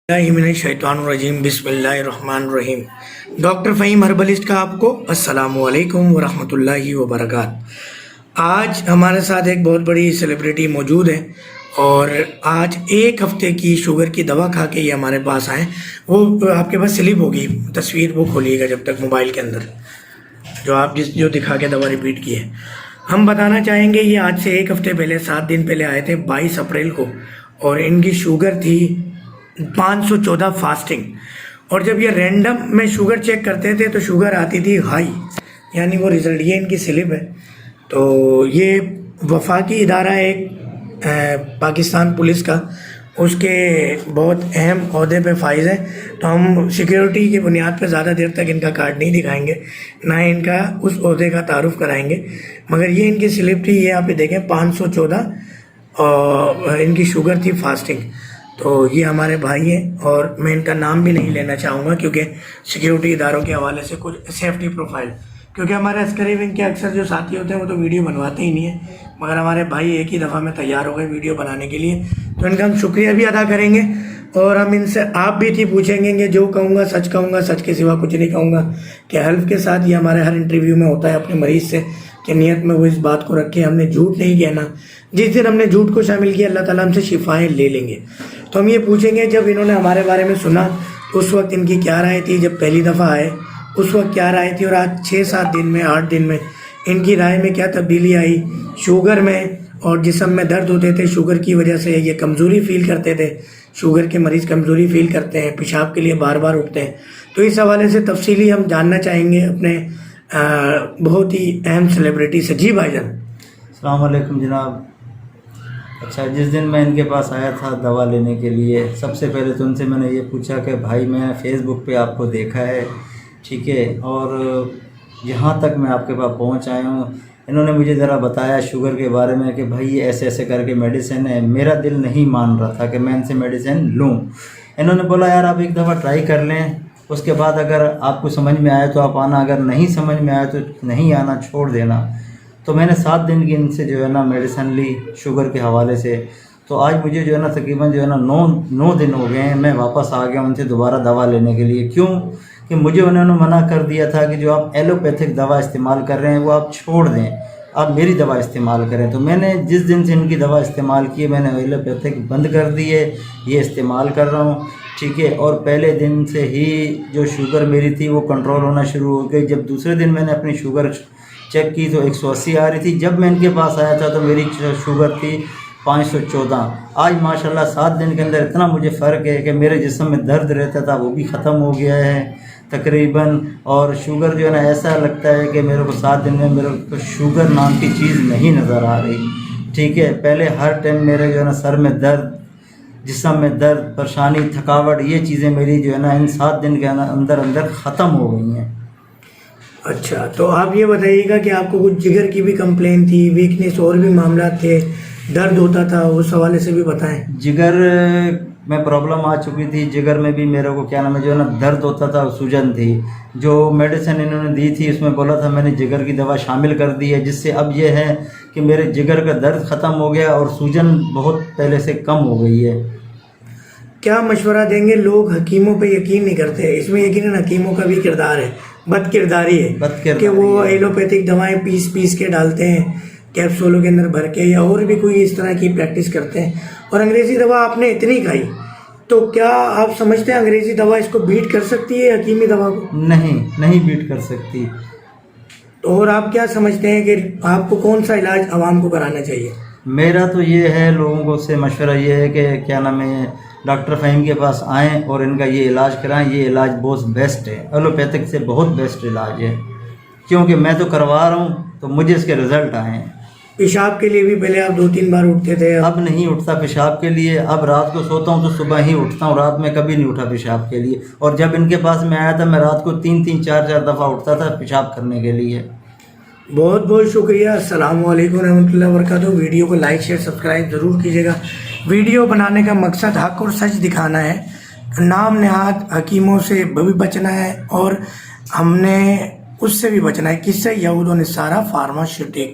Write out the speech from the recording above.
शैतानुर्रजीम बिस्मिल्लाहिर्रहमानिर्रहीम। Doctor Faheem herbalist का आपको अस्सलामुअलैकुम वरहमतुल्लाहि वबरकात। आज हमारे साथ एक बहुत बड़ी सेलिब्रिटी मौजूद है और आज एक हफ़्ते की शुगर की दवा खा के ये हमारे पास आए। वो आपके पास स्लिप होगी, तस्वीर वो खोलिएगा जब तक मोबाइल के अंदर, जो दिखा के दवा रिपीट की है। हम बताना चाहेंगे ये आज से एक हफ़्ते पहले 7 दिन पहले आए थे 22 अप्रैल को, और इनकी शुगर थी 514 फास्टिंग। और जब ये रैंडम में शुगर चेक करते थे तो शुगर आती थी हाई, यानी वो रिज़ल्ट, ये इनकी स्लिप है। तो ये वफाकी इदारा है एक पाकिस्तान पुलिस का, उसके बहुत अहम ओहदे पे फाइज है। तो हम सिक्योरिटी की बुनियाद पे ज़्यादा देर तक इनका कार्ड नहीं दिखाएंगे, ना इनका उस ओहदे का तारुफ कराएंगे। मगर ये इनकी स्लिप थी, ये आप देखें 514 और इनकी शुगर थी फास्टिंग। तो ये हमारे भाई हैं और मैं इनका नाम भी नहीं लेना चाहूँगा क्योंकि सिक्योरिटी इदारों के हवाले से कुछ सेफ्टी प्रोफाइल, क्योंकि हमारे अस्करी विंग के अक्सर जो साथी होते हैं वो तो वीडियो बनवाते ही नहीं है, मगर हमारे भाई एक ही दफ़ा में तैयार हो गए वीडियो बनाने के लिए। तो इनका हम शुक्रिया भी अदा करेंगे और हम इनसे आप भी थी पूछेंगे कि जो कहूँगा, सच के सिवा कुछ नहीं कहूँगा। कि हल्फ के साथ ये हमारे हर इंटरव्यू में होता है अपने मरीज़ से कि नियत में वो इस बात को रखे, हमने झूठ नहीं कहना। जिस दिन हमने झूठ को शामिल किया अल्लाह ताला हमसे शिफाएँ ले लेंगे। तो हम ये पूछेंगे जब इन्होंने हमारे बारे में सुना तो उस वक्त इनकी क्या राय थी, जब पहली दफ़ा आए उस वक्त क्या राय थी, और आज 6-7 दिन में 8 दिन में इनकी राय में क्या तब्दीली आई शुगर में। और जिस्म में दर्द होते थे शुगर की वजह से, ये कमज़ोरी फ़ील करते थे, शुगर के मरीज़ कमज़ोरी फ़ील करते हैं, पेशाब के लिए बार बार उठते हैं। तो इस हवाले से तफसीली हम जानना चाहेंगे अपने बहुत ही अहम सेलिब्रिटी से। जी भाईजान। अस्सलाम वालेकुम जनाब। अच्छा, जिस दिन मैं इनके पास आया था दवा लेने के लिए, सबसे पहले तो उनसे मैंने ये पूछा कि भाई मैं फ़ेसबुक पे आपको देखा है, ठीक है, और यहाँ तक मैं आपके पास पहुँच आया हूँ। इन्होंने मुझे ज़रा बताया शुगर के बारे में कि भाई ये ऐसे ऐसे करके मेडिसिन है। मेरा दिल नहीं मान रहा था कि मैं इनसे मेडिसिन लूँ। इन्होंने बोला यार आप एक दफ़ा ट्राई कर लें, उसके बाद अगर आपको समझ में आया तो आप आना, अगर नहीं समझ में आया तो नहीं आना, छोड़ देना। तो मैंने 7 दिन की इनसे जो है ना मेडिसिन ली शुगर के हवाले से। तो आज मुझे जो है ना तकरीबन जो है ना 9 दिन हो गए हैं, मैं वापस आ गया उनसे दोबारा दवा लेने के लिए। क्यों कि मुझे उन्होंने मना कर दिया था कि जो आप एलोपैथिक दवा इस्तेमाल कर रहे हैं वो आप छोड़ दें, आप मेरी दवा इस्तेमाल करें। तो मैंने जिस दिन से इनकी दवा इस्तेमाल की, मैंने एलोपैथिक बंद कर दी है, ये इस्तेमाल कर रहा हूँ, ठीक है। और पहले दिन से ही जो शुगर मेरी थी वो कंट्रोल होना शुरू हो गई। जब दूसरे दिन मैंने अपनी शुगर चेक की तो 180 आ रही थी। जब मैं इनके पास आया था तो मेरी शुगर थी 514। आज माशाल्लाह 7 दिन के अंदर इतना मुझे फ़र्क है कि मेरे जिस्म में दर्द रहता था वो भी ख़त्म हो गया है तकरीबन। और शुगर जो है ना ऐसा लगता है कि मेरे को 7 दिन में मेरे को शुगर नाम की चीज़ नहीं नज़र आ रही, ठीक है। पहले हर टाइम मेरे जो है ना सर में दर्द, जिस्म में दर्द, परेशानी, थकावट, ये चीज़ें मेरी जो है ना इन 7 दिन के अंदर अंदर ख़त्म हो गई हैं। अच्छा, तो आप ये बताइएगा कि आपको कुछ जिगर की भी कंप्लेन थी, वीकनेस और भी मामला थे, दर्द होता था, उस हवाले से भी बताएं। जिगर में प्रॉब्लम आ चुकी थी, जिगर में भी मेरे को क्या नाम है जो है ना दर्द होता था, सूजन थी। जो मेडिसिन इन्होंने दी थी उसमें बोला था मैंने जिगर की दवा शामिल कर दी है, जिससे अब ये है कि मेरे जिगर का दर्द ख़त्म हो गया और सूजन बहुत पहले से कम हो गई है। क्या मशवरा देंगे? लोग हकीमों पे यकीन नहीं करते, इसमें यकीनन हकीमों का भी किरदार है, बदकिरदारी है कि वो एलोपैथिक दवाएं पीस के डालते हैं कैप्सूलों के अंदर भर के, या और भी कोई इस तरह की प्रैक्टिस करते हैं। और अंग्रेज़ी दवा आपने इतनी खाई, तो क्या आप समझते हैं अंग्रेज़ी दवा इसको बीट कर सकती है हकीमी दवा को? नहीं बीट कर सकती। और आप क्या समझते हैं कि आपको कौन सा इलाज आवाम को कराना चाहिए? मेरा तो ये है, लोगों को से मशवरा ये है कि क्या नाम है डॉक्टर फ़हीम के पास आएँ और इनका ये इलाज कराएं। ये इलाज बहुत बेस्ट है, एलोपैथिक से बहुत बेस्ट इलाज है, क्योंकि मैं तो करवा रहा हूँ तो मुझे इसके रिज़ल्ट आए हैं। पेशाब के लिए भी पहले आप 2-3 बार उठते थे, अब नहीं उठता पेशाब के लिए। अब रात को सोता हूँ तो सुबह ही उठता हूँ, रात में कभी नहीं उठा पेशाब के लिए। और जब इनके पास मैं आया था मैं रात को 3-3, 4-4 दफ़ा उठता था पेशाब करने के लिए। बहुत बहुत शुक्रिया। अस्सलाम वालेकुम रहमतुल्लाहि व बरकातहू। वीडियो को लाइक शेयर सब्सक्राइब ज़रूर कीजिएगा। वीडियो बनाने का मकसद हक़ और सच दिखाना है, नाम नहाद हकीमों से भी बचना है और हमने उससे भी बचना है, किससे? यहूद व नसारा फार्मास्यूटिक।